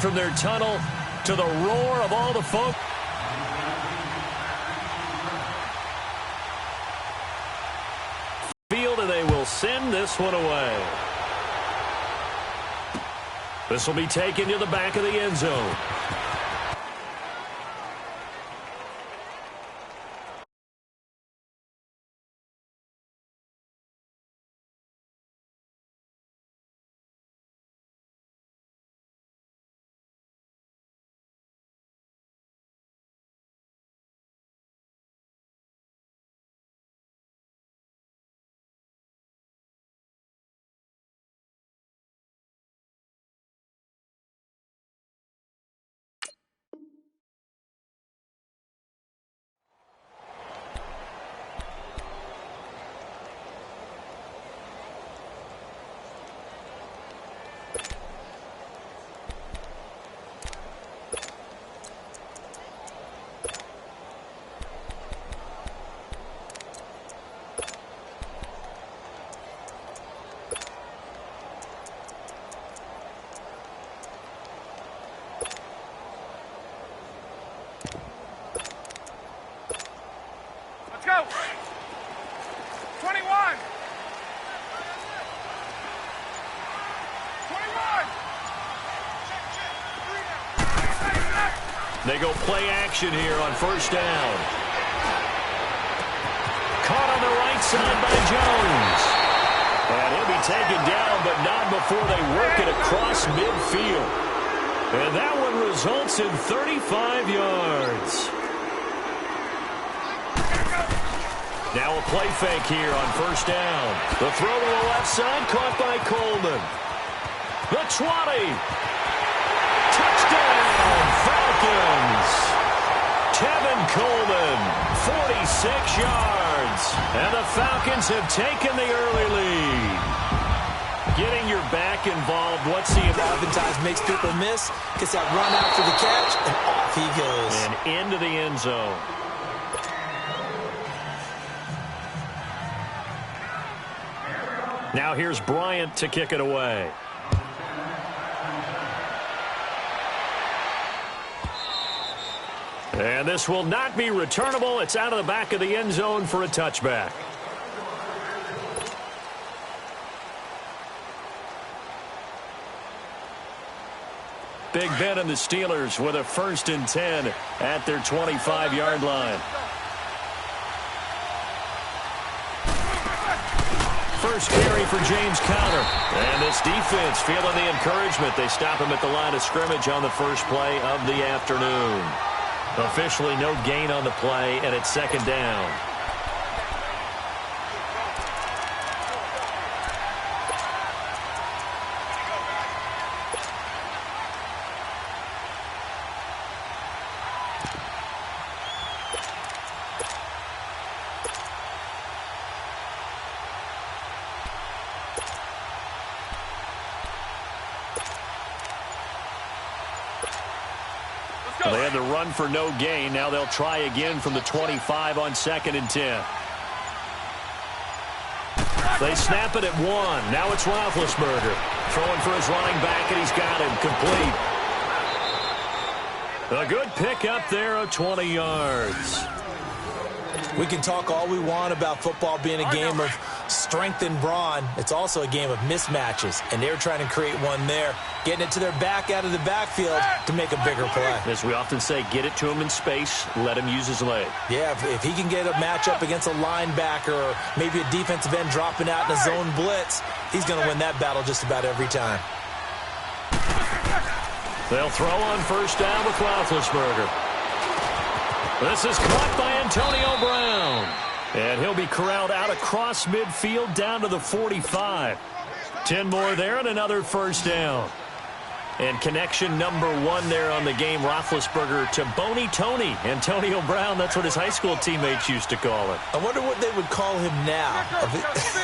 from their tunnel to the roar of all the folks. Field, and they will send this one away. This will be taken to the back of the end zone. Go! 21! 21! They go play action here on first down. Caught on the right side by Jones. And he'll be taken down, but not before they work it across midfield. And that one results in 35 yards. Now a play fake here on first down. The throw to the left side, caught by Coleman. The 20. Touchdown, Falcons. Tevin Coleman, 46 yards. And the Falcons have taken the early lead. Getting your back involved, what's the oftentimes makes people miss, gets that run out for the catch, and off he goes. And into the end zone. Now here's Bryant to kick it away. And this will not be returnable. It's out of the back of the end zone for a touchback. Big Ben and the Steelers with a 1st and 10 at their 25-yard line. First carry for James Conner. And this defense feeling the encouragement. They stop him at the line of scrimmage on the first play of the afternoon. Officially no gain on the play, and it's 2nd down. They had the run for no gain. Now they'll try again from the 25 on 2nd and 10. They snap it at 1. Now it's Roethlisberger. Throwing for his running back, and he's got him complete. A good pick up there of 20 yards. We can talk all we want about football being a game of strength and brawn. It's also a game of mismatches, and they're trying to create one there, getting it to their back out of the backfield to make a bigger play. As we often say, get it to him in space, let him use his leg. Yeah, if he can get a matchup against a linebacker or maybe a defensive end dropping out in a zone blitz, he's going to win that battle just about every time. They'll throw on first down with Roethlisberger. This is caught by Antonio Brown. And he'll be corralled out across midfield down to the 45. 10 more there and another first down. And connection number 1 there on the game, Roethlisberger to Boney Tony. Antonio Brown, that's what his high school teammates used to call it. I wonder what they would call him now.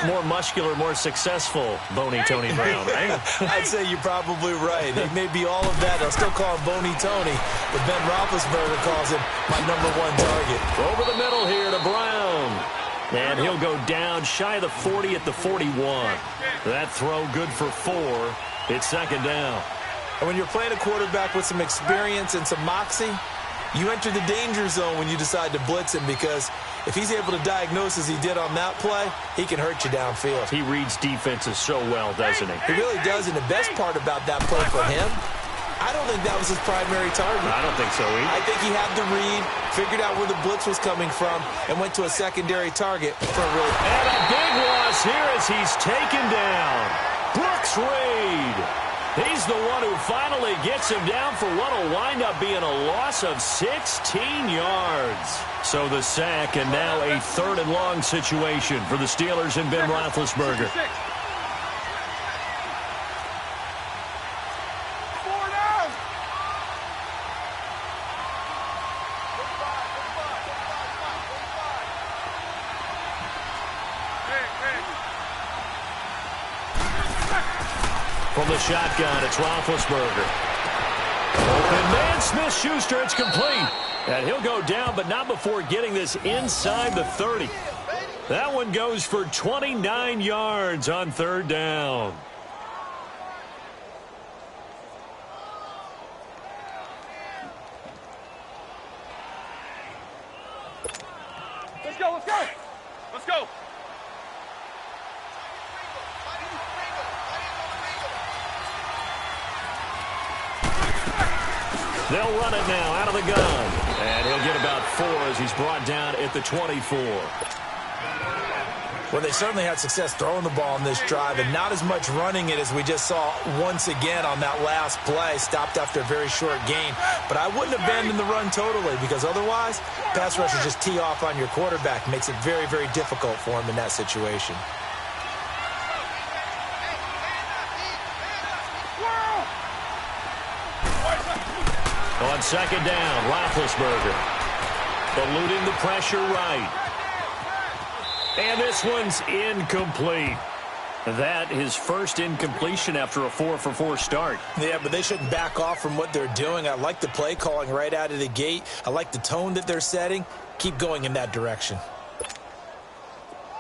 More muscular, more successful Boney Tony Brown, right? I'd say you're probably right. It may be all of that. They'll still call him Boney Tony, but Ben Roethlisberger calls him my number 1 target. Over the middle here to Brown. And he'll go down shy of the 40 at the 41. That throw good for 4. It's 2nd down. And when you're playing a quarterback with some experience and some moxie, you enter the danger zone when you decide to blitz him, because if he's able to diagnose as he did on that play, he can hurt you downfield. He reads defenses so well, doesn't he? He really does, and the best part about that play for him, I don't think that was his primary target. I don't think so either. I think he had the read, figured out where the blitz was coming from, and went to a secondary target for a really... And a big loss here as he's taken down. Brooks Reed. He's the one who finally gets him down for what will wind up being a loss of 16 yards. So the sack, and now a 3rd and long situation for the Steelers and Ben Roethlisberger. From the shotgun, it's Roethlisberger. Open man, Smith-Schuster, it's complete. And he'll go down, but not before getting this inside the 30. That one goes for 29 yards on 3rd down. Let's go, let's go. Let's go. They'll run it now out of the gun. And he'll get about 4 as he's brought down at the 24. Well, they certainly had success throwing the ball in this drive, and not as much running it as we just saw once again on that last play. Stopped after a very short gain. But I wouldn't abandon the run totally, because otherwise, pass rushers just tee off on your quarterback. Makes it very, very difficult for him in that situation. On 2nd down, Roethlisberger eluding the pressure right. And this one's incomplete. That his first incompletion after a 4-for-4 start. Yeah, but they shouldn't back off from what they're doing. I like the play calling right out of the gate. I like the tone that they're setting. Keep going in that direction.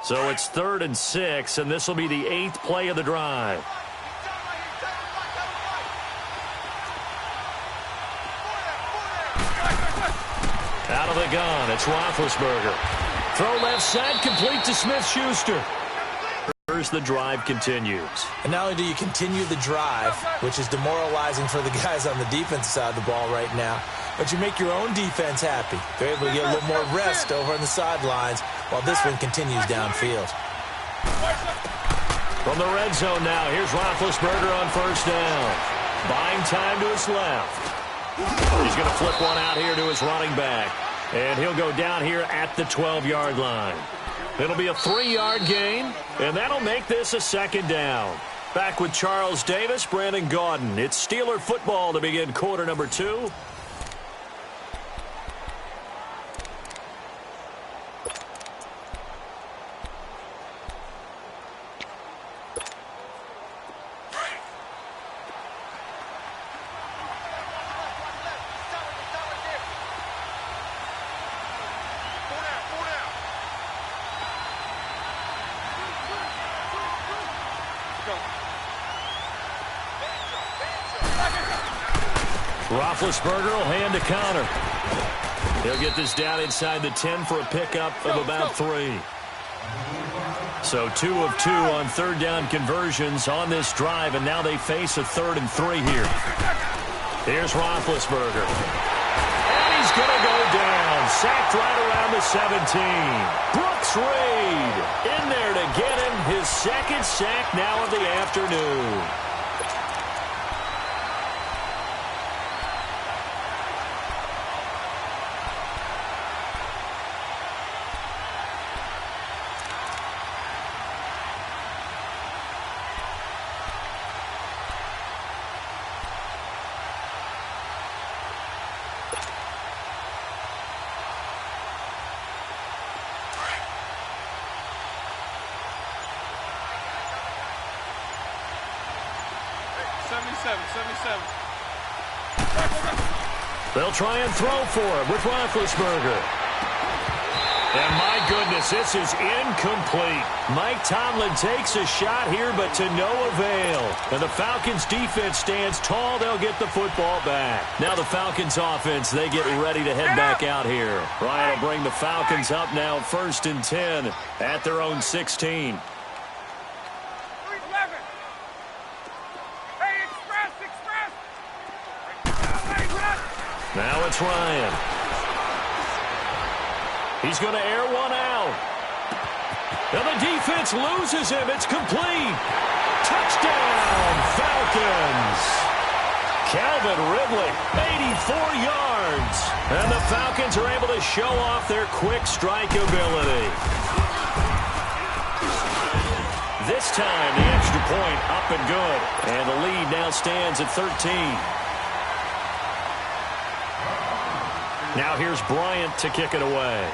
So it's 3rd and 6, and this will be the 8th play of the drive. Out of the gun, it's Roethlisberger. Throw left side, complete to Smith-Schuster. The drive continues. And not only do you continue the drive, which is demoralizing for the guys on the defensive side of the ball right now, but you make your own defense happy. They're able to get a little more rest over on the sidelines while this one continues downfield. From the red zone now, here's Roethlisberger on 1st down. Buying time to his left. He's going to flip one out here to his running back. And he'll go down here at the 12-yard line. It'll be a 3-yard gain, and that'll make this a 2nd down. Back with Charles Davis, Brandon Gaudin. It's Steeler football to begin quarter number 2. Roethlisberger will hand a counter. He'll get this down inside the 10 for a pickup of about 3. So 2 of 2 on 3rd down conversions on this drive, and now they face a 3rd and 3 here. Here's Roethlisberger. And he's going to go down. Sacked right around the 17. Brooks Reed in there to get him his 2nd sack now of the afternoon. They'll try and throw for him with Roethlisberger. And my goodness, this is incomplete. Mike Tomlin takes a shot here, but to no avail. And the Falcons defense stands tall. They'll get the football back. Now the Falcons offense, they get ready to head back out here. Ryan will bring the Falcons up now 1st and 10 at their own 16. Now it's Ryan. He's going to air one out. And the defense loses him. It's complete. Touchdown, Falcons. Calvin Ridley, 84 yards. And the Falcons are able to show off their quick strike ability. This time, the extra point up and good. And the lead now stands at 13. Now here's Bryant to kick it away.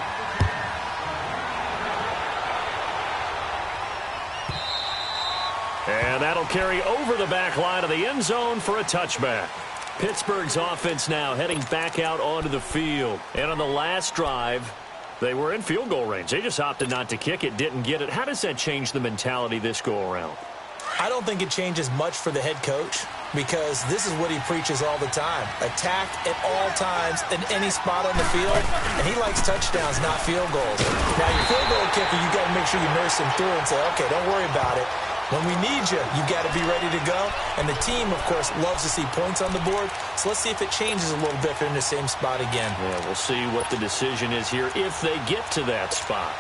And that'll carry over the back line of the end zone for a touchback. Pittsburgh's offense now heading back out onto the field. And on the last drive, they were in field goal range. They just opted not to kick it, didn't get it. How does that change the mentality this go-around? I don't think it changes much for the head coach because this is what he preaches all the time. Attack at all times in any spot on the field, and he likes touchdowns, not field goals. Now, your field goal kicker, you got to make sure you nurse him through and say, okay, don't worry about it. When we need you, you got to be ready to go. And the team, of course, loves to see points on the board. So let's see if it changes a little bit if they're in the same spot again. Yeah, we'll see what the decision is here if they get to that spot.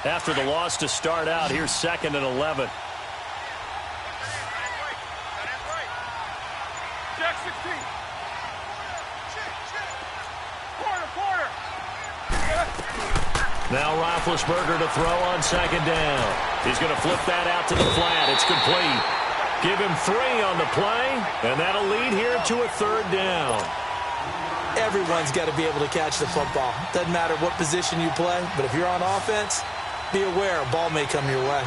After the loss to start out, here's 2nd and 11. Jack 16. Quarter. Now Roethlisberger to throw on 2nd down. He's going to flip that out to the flat. It's complete. Give him 3 on the play, and that'll lead here to a 3rd down. Everyone's got to be able to catch the football. Doesn't matter what position you play, but if you're on offense, be aware a ball may come your way.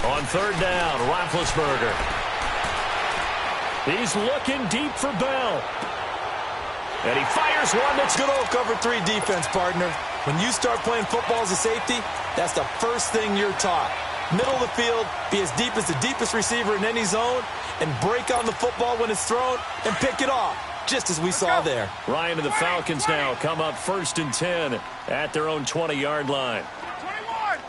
On 3rd down, Roethlisberger. He's looking deep for Bell. And he fires one that's good old cover 3 defense, partner. When you start playing football as a safety, that's the first thing you're taught. Middle of the field, be as deep as the deepest receiver in any zone, and break on the football when it's thrown and pick it off, just as we saw there. Ryan and the Falcons now come up 1st and 10 at their own 20-yard line. 21.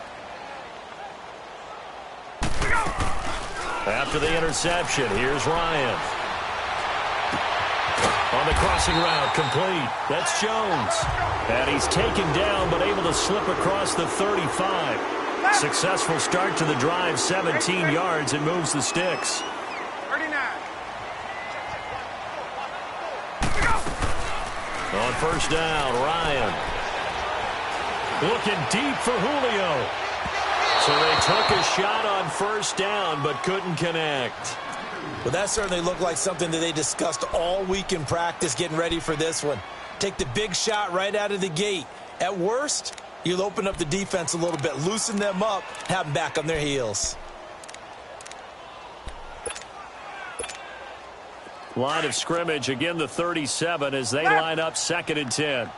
After the interception, here's Ryan. On the crossing route, complete. That's Jones. And he's taken down, but able to slip across the 35. Successful start to the drive, 17 yards, and moves the sticks. 39. On 1st down, Ryan. Looking deep for Julio. So they took a shot on 1st down, but couldn't connect. Well, that certainly looked like something that they discussed all week in practice getting ready for this one. Take the big shot right out of the gate. At worst, you'll open up the defense a little bit, loosen them up, have them back on their heels. Line of scrimmage, again the 37 as they line up 2nd and 10.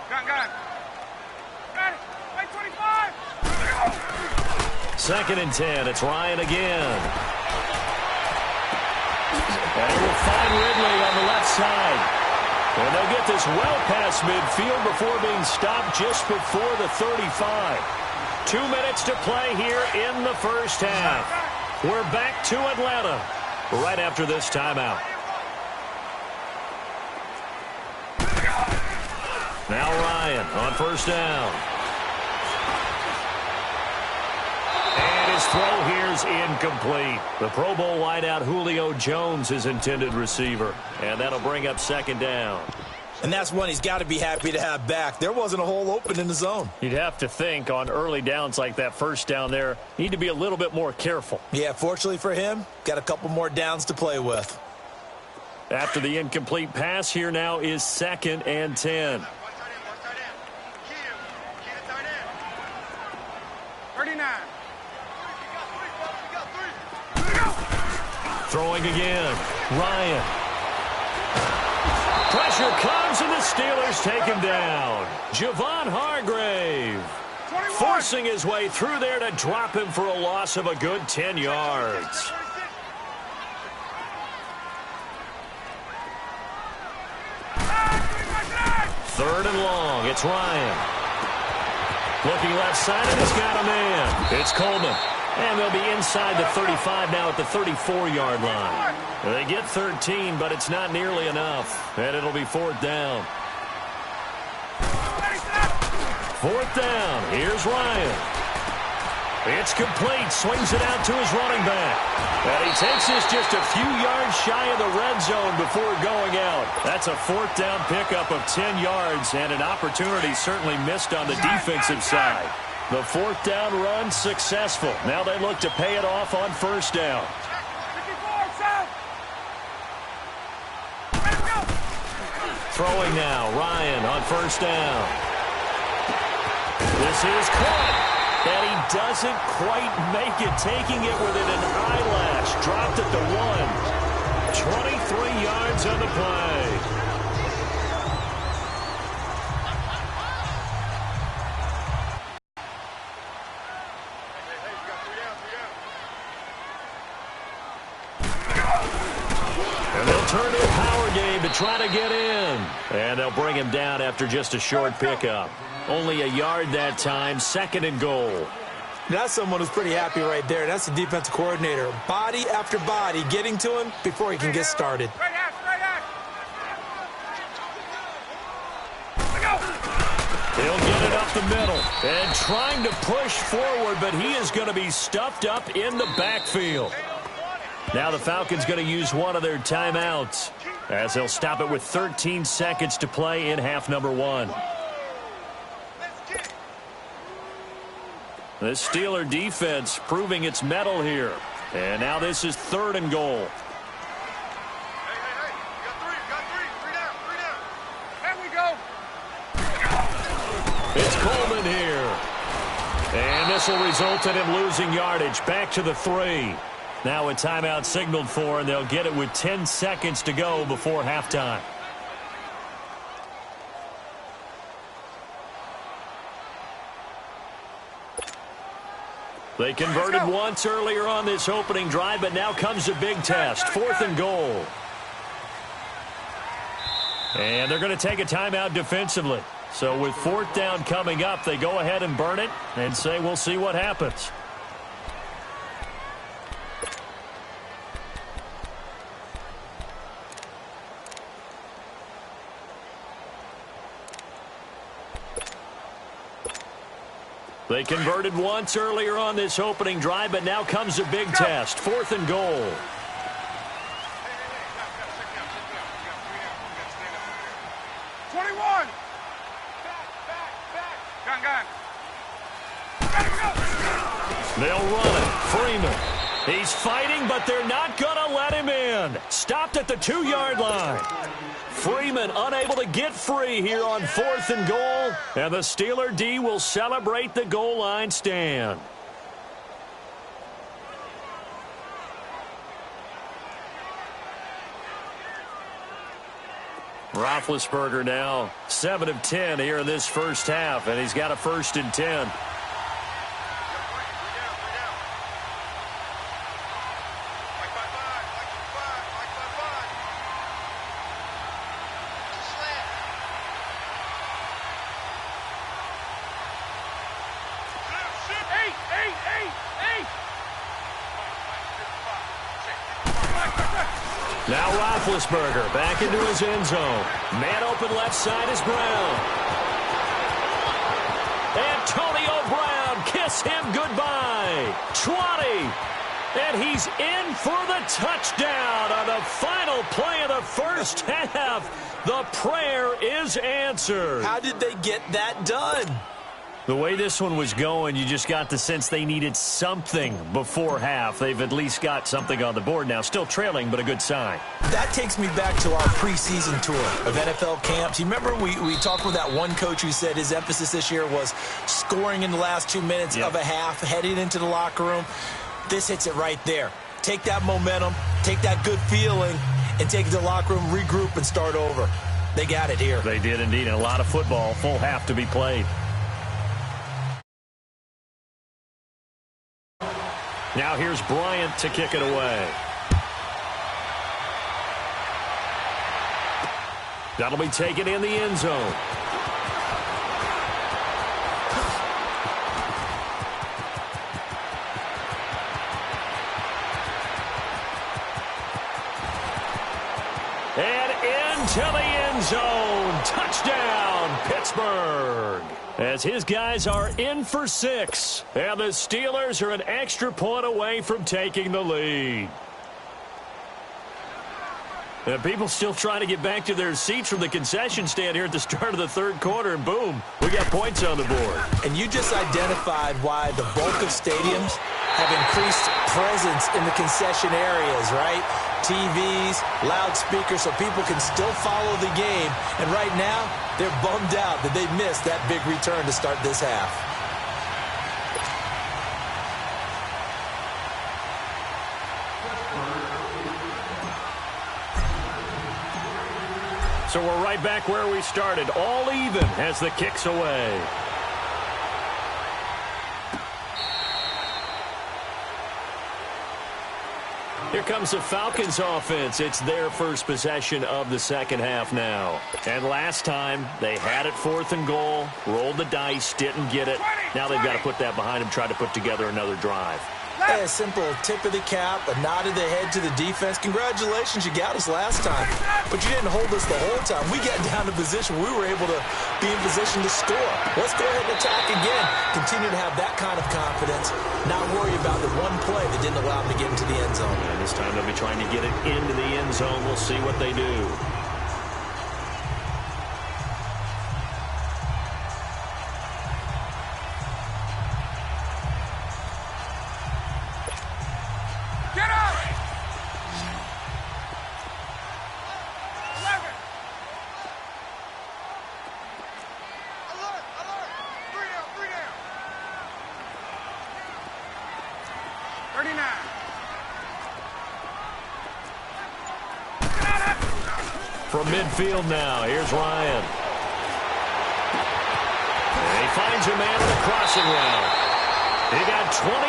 Got it. 25. 2nd and 10. It's Ryan again. And he will find Ridley on the left side. And they'll get this well past midfield before being stopped just before the 35. 2 minutes to play here in the 1st half. We're back to Atlanta right after this timeout. Now Ryan on 1st down. And his throw here is incomplete. The Pro Bowl wideout Julio Jones is intended receiver. And that'll bring up 2nd down. And that's one he's got to be happy to have back. There wasn't a hole open in the zone. You'd have to think on early downs like that first down there, need to be a little bit more careful. Yeah, fortunately for him, got a couple more downs to play with. After the incomplete pass, here now is 2nd and 10. 39. Throwing again. Ryan. Pressure comes, and the Steelers take him down. Javon Hargrave 21. forcing his way through there to drop him for a loss of a good 10 yards. Third and long. It's Ryan. Looking left side, and he's got a man. It's Coleman. And they'll be inside the 35 now at the 34-yard line. They get 13, but it's not nearly enough. And it'll be 4th down. 4th down. Here's Ryan. It's complete. Swings it out to his running back. And he takes this just a few yards shy of the red zone before going out. That's a 4th down pickup of 10 yards, and an opportunity certainly missed on the defensive side. The 4th down run successful. Now they look to pay it off on 1st down. Throwing now, Ryan on 1st down. This is caught, and he doesn't quite make it, taking it within an eyelash. Dropped at the 1. 23 yards on the play. Turn to a power game to try to get in. And they'll bring him down after just a short pickup. Only a yard that time, 2nd and goal. That's someone who's pretty happy right there. That's the defensive coordinator. Body after body getting to him before he can get started. He'll get it up the middle and trying to push forward, but he is going to be stuffed up in the backfield. Now the Falcons going to use one of their timeouts as they'll stop it with 13 seconds to play in half number 1. The Steeler defense proving its mettle here. And now this is 3rd and goal. It's Coleman here. And this will result in him losing yardage back to the 3. Now a timeout signaled for, and they'll get it with 10 seconds to go before halftime. They converted once earlier on this opening drive, but now comes a big test. 4th and goal. And they're going to take a timeout defensively. So with 4th down coming up, they go ahead and burn it and say we'll see what happens. They converted once earlier on this opening drive, but now comes a big test. 4th and goal. They'll run it. Freeman. He's fighting, but they're not going to let him in. Stopped at the 2-yard line. Freeman unable to get free here on 4th and goal. And the Steeler D will celebrate the goal line stand. Roethlisberger now 7 of 10 here in this first half, and he's got a 1st and 10. Now Roethlisberger back into his end zone. Man open left side is Brown. Antonio Brown, kiss him goodbye. 20. And he's in for the touchdown on the final play of the first half. The prayer is answered. How did they get that done? The way this one was going, you just got the sense they needed something before half. They've at least got something on the board now. Still trailing, but a good sign. That takes me back to our preseason tour of NFL camps. You remember we talked with that one coach who said his emphasis this year was scoring in the last 2 minutes of a half, heading into the locker room. This hits it right there. Take that momentum, take that good feeling, and take it to the locker room, regroup, and start over. They got it here. They did indeed, and a lot of football, full half to be played. Now here's Bryant to kick it away. That'll be taken in the end zone. And into the end zone. Touchdown, Pittsburgh. As his guys are in for 6. And the Steelers are an extra point away from taking the lead. And people still trying to get back to their seats from the concession stand here at the start of the third quarter. And boom, we got points on the board. And you just identified why the bulk of stadiums have increased presence in the concession areas, right? TVs, loudspeakers, so people can still follow the game. And right now, they're bummed out that they missed that big return to start this half. So we're right back where we started, all even as the kick's away. Here comes the Falcons offense. It's their first possession of the second half now. And last time, they had it 4th and goal, rolled the dice, didn't get it. Now they've got to put that behind them, try to put together another drive. A simple tip of the cap, a nod of the head to the defense. Congratulations, you got us last time. But you didn't hold us the whole time. We got down to position. We were able to be in position to score. Let's go ahead and attack again. Continue to have that kind of confidence. Not worry about the one play that didn't allow them to get into the end zone. And this time they'll be trying to get it into the end zone. We'll see what they do. From midfield now, here's Ryan. And he finds a man on the crossing route. He got 29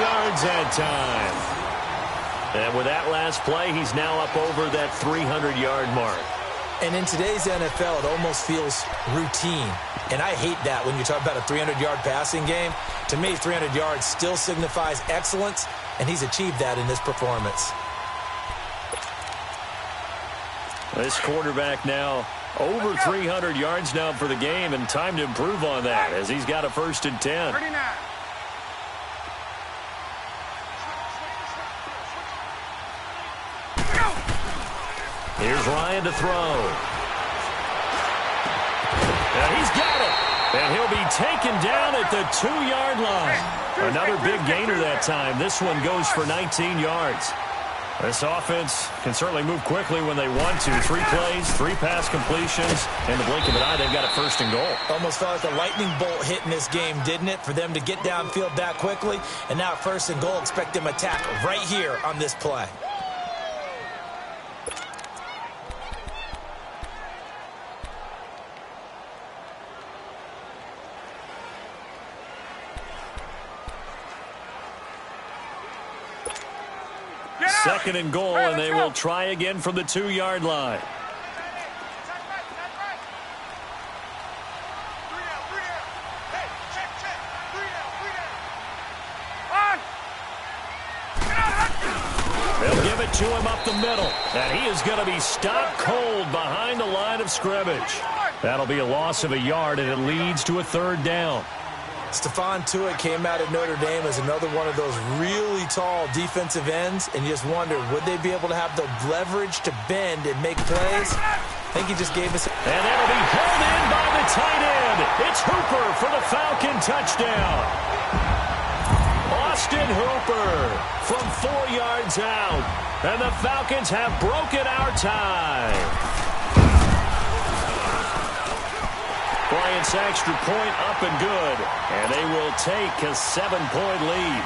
yards that time. And with that last play, he's now up over that 300-yard mark. And in today's NFL, it almost feels routine. And I hate that when you talk about a 300-yard passing game. To me, 300 yards still signifies excellence, and he's achieved that in this performance. This quarterback now over 300 yards now for the game, and time to improve on that as he's got a 1st and 10. 39. Here's Ryan to throw. And he's got it. And he'll be taken down at the 2-yard line. Another big gainer that time. This one goes for 19 yards. This offense can certainly move quickly when they want to. 3 plays, 3 pass completions. In the blink of an eye, they've got a 1st and goal. Almost felt like a lightning bolt hit in this game, didn't it? For them to get downfield that quickly. And now 1st and goal, expect them to attack right here on this play. Second and goal, and they will try again from the 2-yard line. They'll give it to him up the middle, and he is going to be stopped cold behind the line of scrimmage. That'll be a loss of a yard, and it leads to a 3rd down. Stephon Tuitt came out of Notre Dame as another one of those really tall defensive ends, and you just wonder, would they be able to have the leverage to bend and make plays? I think he just gave us... And that'll be held in by the tight end. It's Hooper for the Falcon touchdown. Austin Hooper from 4 yards out. And the Falcons have broken our tie. Bryant's extra point up and good. And they will take a 7-point lead.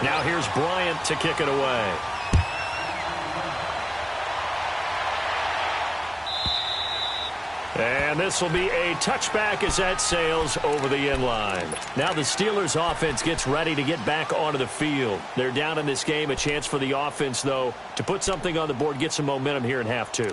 Now here's Bryant to kick it away. And this will be a touchback as that sails over the end line. Now the Steelers offense gets ready to get back onto the field. They're down in this game. A chance for the offense, though, to put something on the board, get some momentum here in half two.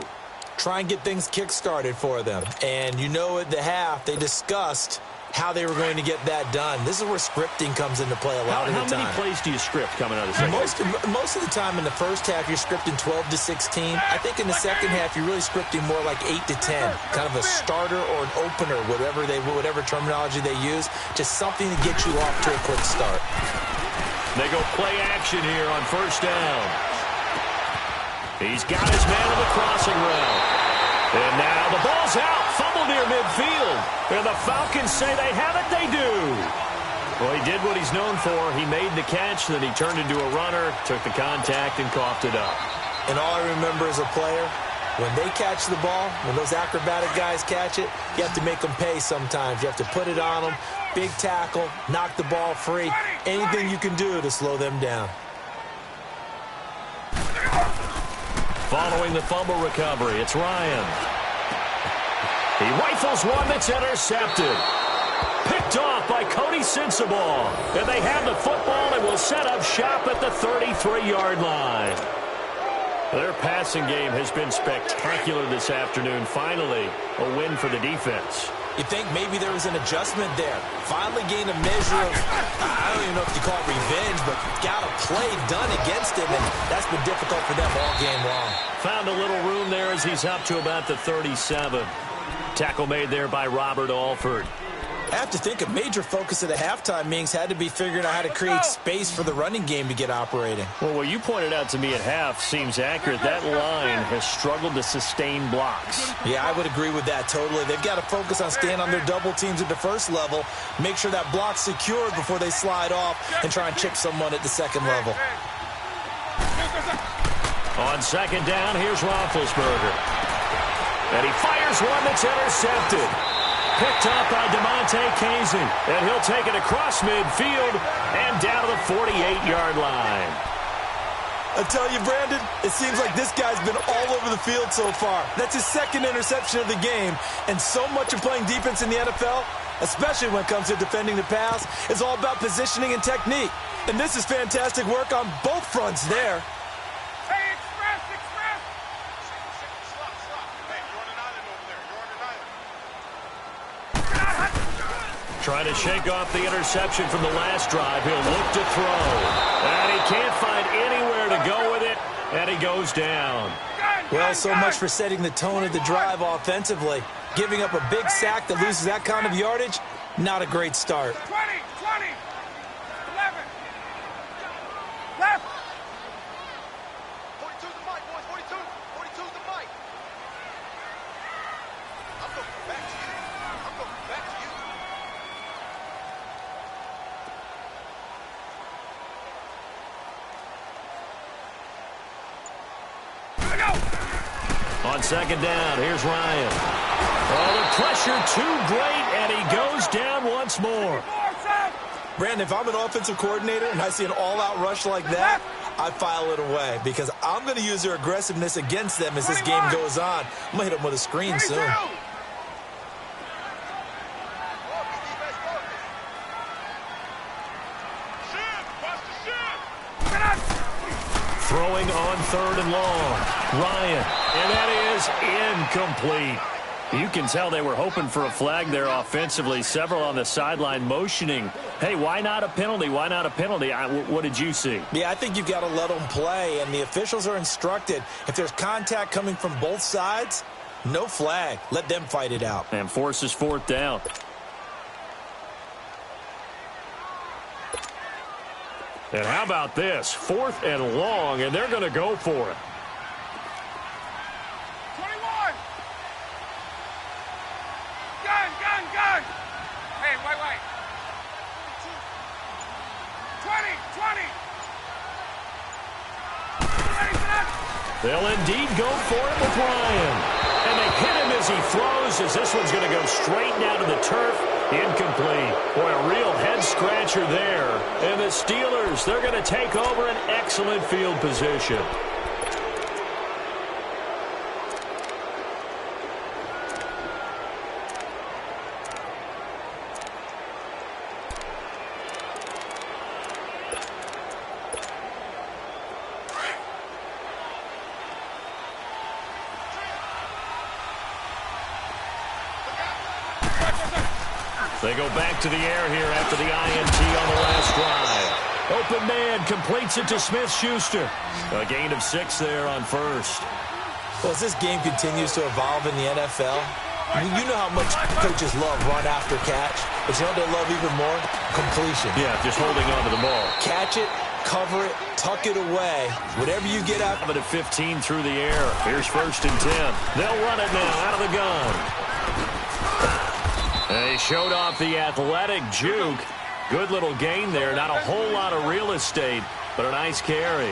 Try and get things kick-started for them. And you know at the half, they discussed how they were going to get that done. This is where scripting comes into play a lot of the time. How many plays do you script coming out of the second half? Most of the time in the first half, you're scripting 12 to 16. I think in the second half, you're really scripting more like 8 to 10. Kind of a starter or an opener, whatever terminology they use. Just something to get you off to a quick start. They go play action here on first down. He's got his man on the crossing route. And now the ball's out. Fumble near midfield. And the Falcons say they have it. They do. Well, he did what he's known for. He made the catch, then he turned into a runner, took the contact, and coughed it up. And all I remember as a player, when they catch the ball, when those acrobatic guys catch it, you have to make them pay sometimes. You have to put it on them. Big tackle, knock the ball free. Anything you can do to slow them down. Following the fumble recovery, it's Ryan. He rifles one that's intercepted. Picked off by Cody Sensabaugh. And they have the football and will set up shop at the 33-yard line. Their passing game has been spectacular this afternoon. Finally, a win for the defense. You think maybe there was an adjustment there. Finally gained a measure of, I don't even know if you call it revenge, but got a play done against him, and that's been difficult for them all game long. Found a little room there as he's up to about the 37. Tackle made there by Robert Alford. I have to think a major focus of the halftime meetings had to be figuring out how to create space for the running game to get operating. Well, what you pointed out to me at half seems accurate. That line has struggled to sustain blocks. Yeah, I would agree with that totally. They've got to focus on staying on their double teams at the first level, make sure that block's secured before they slide off and try and chip someone at the second level. On second down, here's Roethlisberger. And he fires one that's intercepted. Picked up by DeMonte Casey. And he'll take it across midfield and down to the 48-yard line. I tell you, Brandon, it seems like this guy's been all over the field so far. That's his second interception of the game. And so much of playing defense in the NFL, especially when it comes to defending the pass, is all about positioning and technique. And this is fantastic work on both fronts there. Hey, express! Trying to shake off the interception from the last drive. He'll look to throw. And he can't find anywhere to go with it. And he goes down. Well, so much for setting the tone of the drive offensively. Giving up a big sack that loses that kind of yardage, not a great start. 20, 11, left. 42's the mic, boys, 42. 42's the mic. I'm going back to you. On second down, here's Ryan. Oh, the pressure too great, and he goes down once more. Brandon, if I'm an offensive coordinator and I see an all-out rush like that, I file it away because I'm going to use their aggressiveness against them as this game goes on. I'm going to hit them with a screen soon. Throwing on third and long. Ryan, and that is incomplete. You can tell they were hoping for a flag there offensively. Several on the sideline motioning, hey, why not a penalty? Why not a penalty? What did you see? Yeah, I think you've got to let them play, and the officials are instructed if there's contact coming from both sides, No flag. Let them fight it out. And forces fourth down. And how about this? 4th and long, and they're going to go for it. 21! Gun! Hey, wait. 20! Ready for that? They'll indeed go for it with Ryan. And they hit him as he throws, as this one's going to go straight down to the turf. Incomplete. Boy, a real head-scratcher there. And the Steelers, they're going to take over an excellent field position. They go back to the air here after the INT on the last drive. Open man completes it to Smith-Schuster. A gain of 6 there on first. Well, as this game continues to evolve in the NFL, you know how much coaches love run after catch, but you know what they love even more? Completion. Yeah, just holding on to the ball. Catch it, cover it, tuck it away. Whatever you get out. Of it at 15 through the air. Here's 1st and 10. They'll run it now out of the gun. They showed off the athletic juke. Good little gain there. Not a whole lot of real estate, but a nice carry.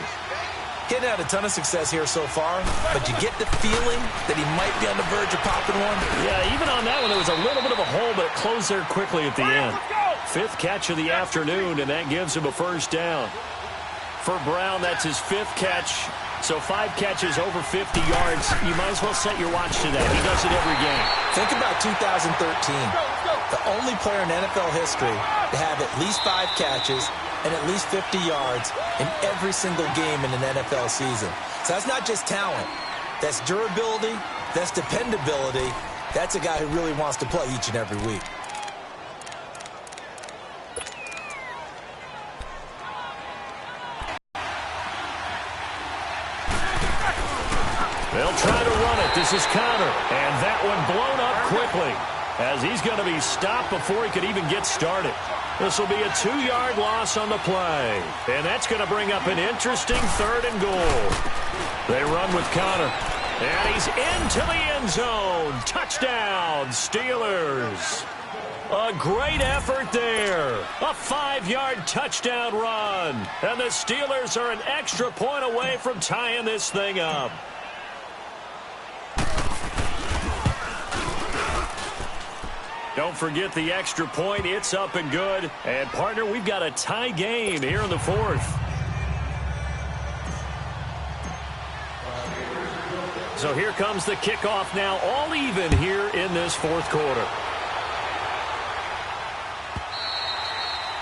Getting had a ton of success here so far, but you get the feeling that he might be on the verge of popping one. Yeah, even on that one, there was a little bit of a hole, but it closed there quickly at the end. 5th catch of the afternoon, and that gives him a 1st down. For Brown, that's his 5th catch. So 5 catches over 50 yards. You might as well set your watch to that. He does it every game. Think about 2013. The only player in NFL history to have at least 5 catches and at least 50 yards in every single game in an NFL season. So that's not just talent. That's durability. That's dependability. That's a guy who really wants to play each and every week. They'll try to run it. This is Connor. And that one blown up quickly as he's going to be stopped before he could even get started. This will be a 2-yard loss on the play. And that's going to bring up an interesting 3rd and goal. They run with Connor. And he's into the end zone. Touchdown, Steelers. A great effort there. A 5-yard touchdown run. And the Steelers are an extra point away from tying this thing up. Don't forget the extra point. It's up and good. And, partner, we've got a tie game here in the 4th. So here comes the kickoff now, all even here in this 4th quarter.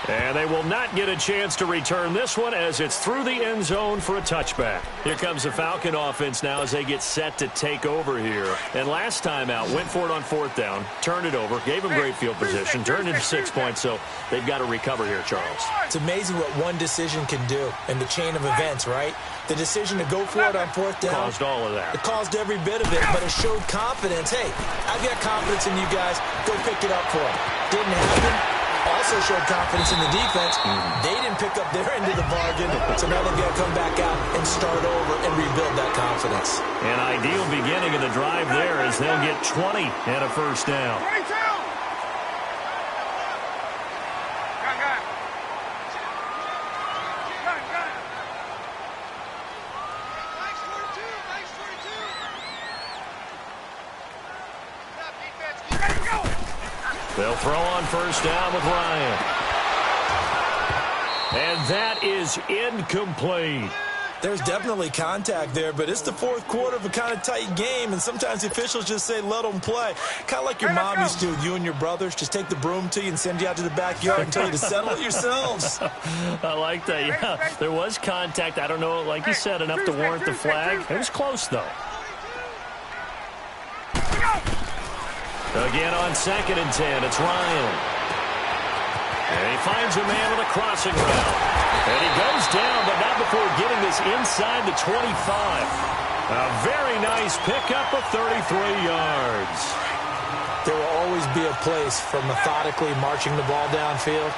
And they will not get a chance to return this one as it's through the end zone for a touchback. Here comes the Falcon offense now as they get set to take over here. And last time out, went for it on 4th down, turned it over, gave them great field position, turned into 6 points, so they've got to recover here, Charles. It's amazing what one decision can do in the chain of events, right? The decision to go for it on 4th down. Caused all of that. It caused every bit of it, but it showed confidence. Hey, I've got confidence in you guys. Go pick it up for them. Didn't happen. Also showed confidence in the defense. They didn't pick up their end of the bargain, so now they've got to come back out and start over and rebuild that confidence. An ideal beginning of the drive there as they'll get 20 and a 1st down. 22! Gun. Nice 42. Now defense, keep Ready to go! They'll throw on 1st down with Ryan. And that is incomplete. There's definitely contact there, but it's the 4th quarter of a kind of tight game, and sometimes the officials just say, let them play. Kind of like your mom used to with you and your brothers. Just take the broom to you and send you out to the backyard and tell you to settle it yourselves. I like that, yeah. There was contact. I don't know, like you said, enough to warrant the flag. It was close, though. Again on 2nd and 10, it's Ryan. And he finds a man with a crossing route. And he goes down, but not before getting this inside the 25. A very nice pickup of 33 yards. There will always be a place for methodically marching the ball downfield.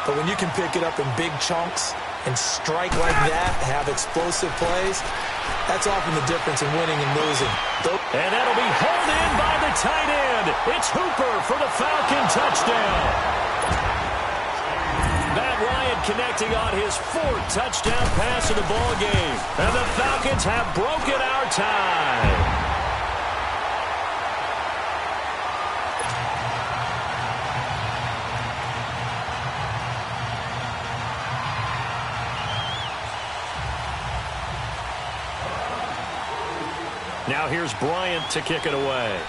But when you can pick it up in big chunks and strike like that, have explosive plays, that's often the difference in winning and losing. And that'll be hauled in by the tight end. It's Hooper for the Falcon touchdown. Matt Ryan connecting on his fourth touchdown pass of the ball game. And the Falcons have broken our tie. Now here's Bryant to kick it away.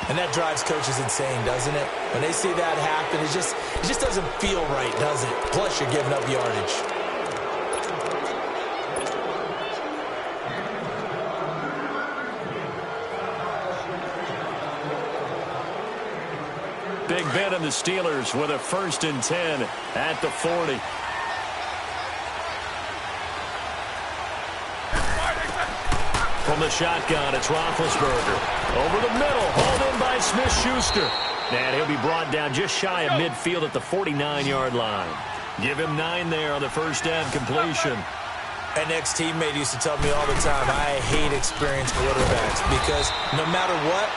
And that drives coaches insane, doesn't it? When they see that happen, it just doesn't feel right, does it? Plus, you're giving up yardage. Big Ben and the Steelers with a 1st and 10 at the 40. From the shotgun, it's Roethlisberger. Over the middle, hauled in by Smith-Schuster. And he'll be brought down just shy of midfield at the 49-yard line. Give him 9 there on the first down completion. An ex-teammate used to tell me all the time, I hate experienced quarterbacks because no matter what,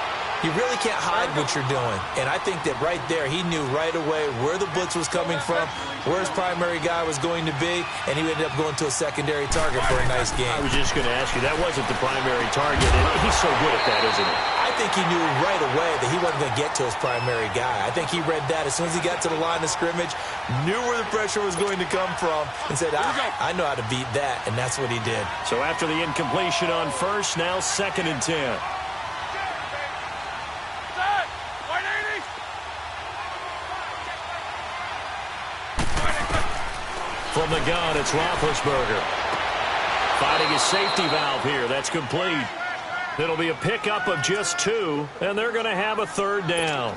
you really can't hide what you're doing. And I think that right there, he knew right away where the blitz was coming from, where his primary guy was going to be, and he ended up going to a secondary target for a nice game. I was just going to ask you, that wasn't the primary target, and he's so good at that, isn't he? I think he knew right away that he wasn't going to get to his primary guy. I think he read that as soon as he got to the line of scrimmage, knew where the pressure was going to come from, and said, I know how to beat that, and that's what he did. So after the incompletion on first, now 2nd and 10. From the gun, it's Roethlisberger. Finding his safety valve here. That's complete. It'll be a pickup of just 2, and they're going to have a 3rd down.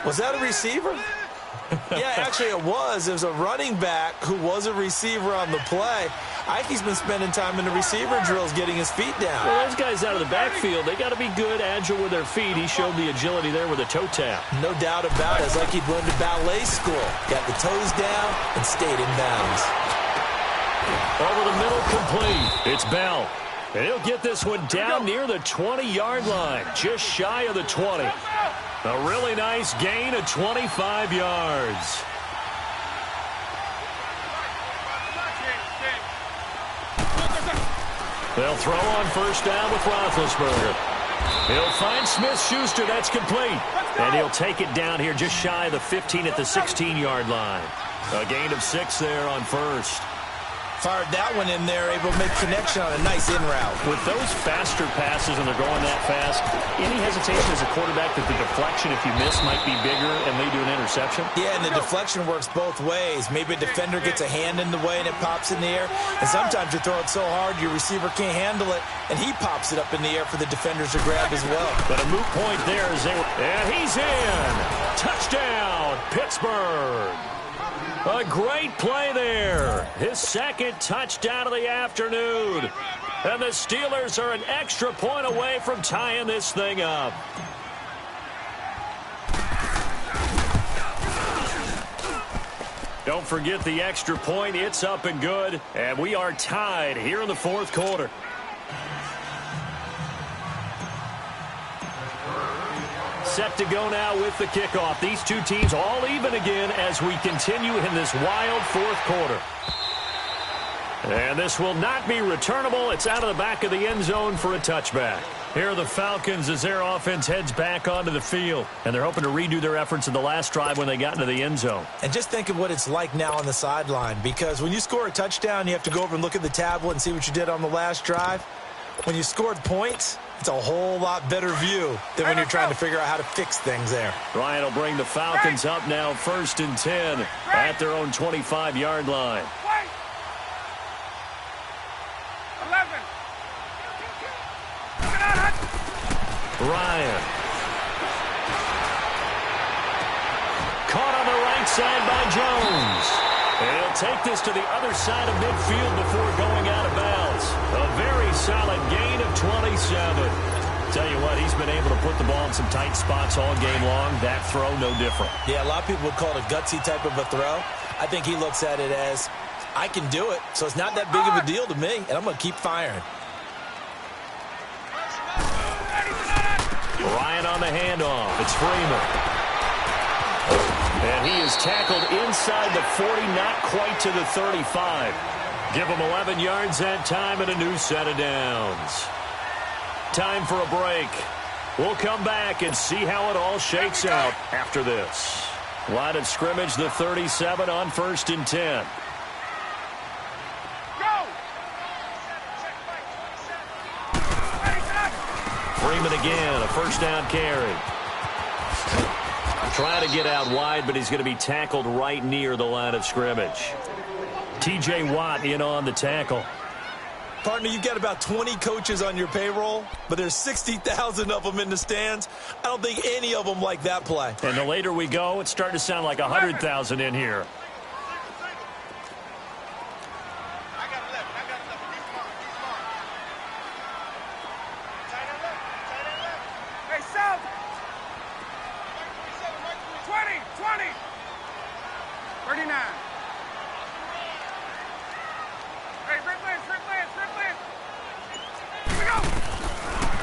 Was that a receiver? Yeah, actually it was. It was a running back who was a receiver on the play. I think he's been spending time in the receiver drills getting his feet down. Well, those guys out of the backfield, they got to be good, agile with their feet. He showed the agility there with a toe tap. No doubt about it. It's like he'd learned to ballet school. Got the toes down and stayed in bounds. Over the middle, complete. It's Bell. And he'll get this one down near the 20-yard line, just shy of the 20. A really nice gain of 25 yards. They'll throw on first down with Roethlisberger. He'll find Smith-Schuster. That's complete. And he'll take it down here just shy of the 15 at the 16-yard line. A gain of 6 there on first. Fired that one in there, able to make connection on a nice in route. With those faster passes and they're going that fast, any hesitation as a quarterback that the deflection, if you miss, might be bigger and lead to an interception? Yeah, and the deflection works both ways. Maybe a defender gets a hand in the way and it pops in the air. And sometimes you throw it so hard your receiver can't handle it, and he pops it up in the air for the defenders to grab as well. But a moot point there as they were. And he's in. Touchdown, Pittsburgh. A great play there. His 2nd touchdown of the afternoon. And the Steelers are an extra point away from tying this thing up. Don't forget the extra point. It's up and good. And we are tied here in the 4th quarter. Set to go now with the kickoff. These two teams all even again as we continue in this wild 4th quarter. And this will not be returnable. It's out of the back of the end zone for a touchback. Here are the Falcons as their offense heads back onto the field. And they're hoping to redo their efforts in the last drive when they got into the end zone. And just think of what it's like now on the sideline. Because when you score a touchdown, you have to go over and look at the tablet and see what you did on the last drive. When you scored points, it's a whole lot better view than when you're trying to figure out how to fix things there. Ryan will bring the Falcons up now 1st and 10 at their own 25-yard line. 11. Ryan. Caught on the right side by Jones. And he'll take this to the other side of midfield before going out of bounds. A very solid gain of 27. Tell you what, he's been able to put the ball in some tight spots all game long. That throw, no different. Yeah, a lot of people would call it a gutsy type of a throw. I think he looks at it as, I can do it, so it's not that big of a deal to me, and I'm going to keep firing. Ryan on the handoff. It's Freeman. And he is tackled inside the 40, not quite to the 35. Give him 11 yards that time and a new set of downs. Time for a break. We'll come back and see how it all shakes out after this. Line of scrimmage, the 37 on 1st and 10. Freeman again, a first down carry. Trying to get out wide, but he's going to be tackled right near the line of scrimmage. T.J. Watt in on the tackle. Partner, you've got about 20 coaches on your payroll, but there's 60,000 of them in the stands. I don't think any of them like that play. And the later we go, it's starting to sound like 100,000 in here.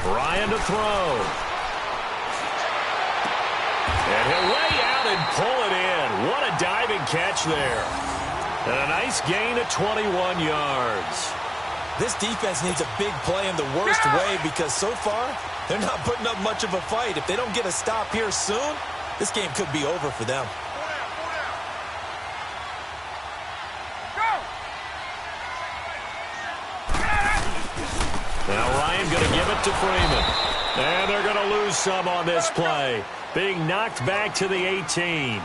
Ryan to throw. And he'll lay out and pull it in. What a diving catch there. And a nice gain of 21 yards. This defense needs a big play in the worst way because so far they're not putting up much of a fight. If they don't get a stop here soon, this game could be over for them. Now Ryan going to give it to Freeman. And they're going to lose some on this play. Being knocked back to the 18.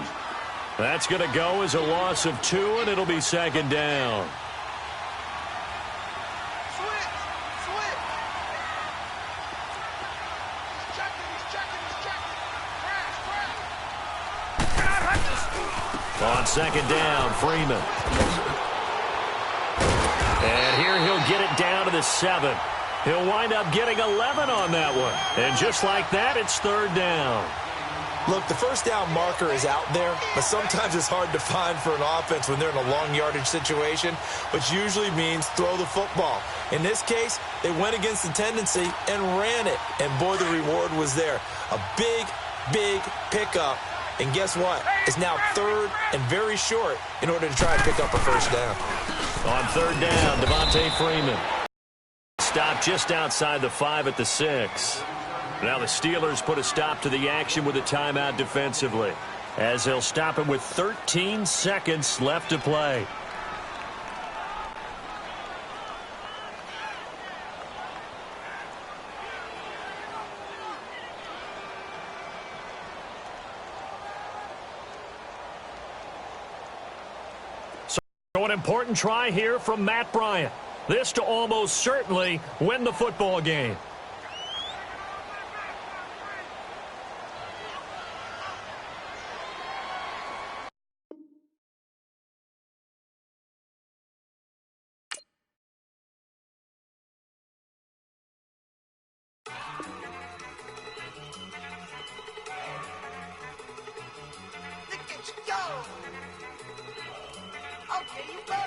That's going to go as a loss of 2, and it'll be second down. On second down, Freeman. And here he'll get it down to the 7. He'll wind up getting 11 on that one. And just like that, it's third down. Look, the first down marker is out there, but sometimes it's hard to find for an offense when they're in a long yardage situation, which usually means throw the football. In this case, they went against the tendency and ran it. And boy, the reward was there. A big, big pickup. And guess what? It's now third and very short in order to try and pick up a first down. On third down, Devontae Freeman. Stop just outside the 5 at the 6. Now the Steelers put a stop to the action with a timeout defensively, as they'll stop him with 13 seconds left to play. So an important try here from Matt Bryant. This to almost certainly win the football game. Look at you go. Okay, you go.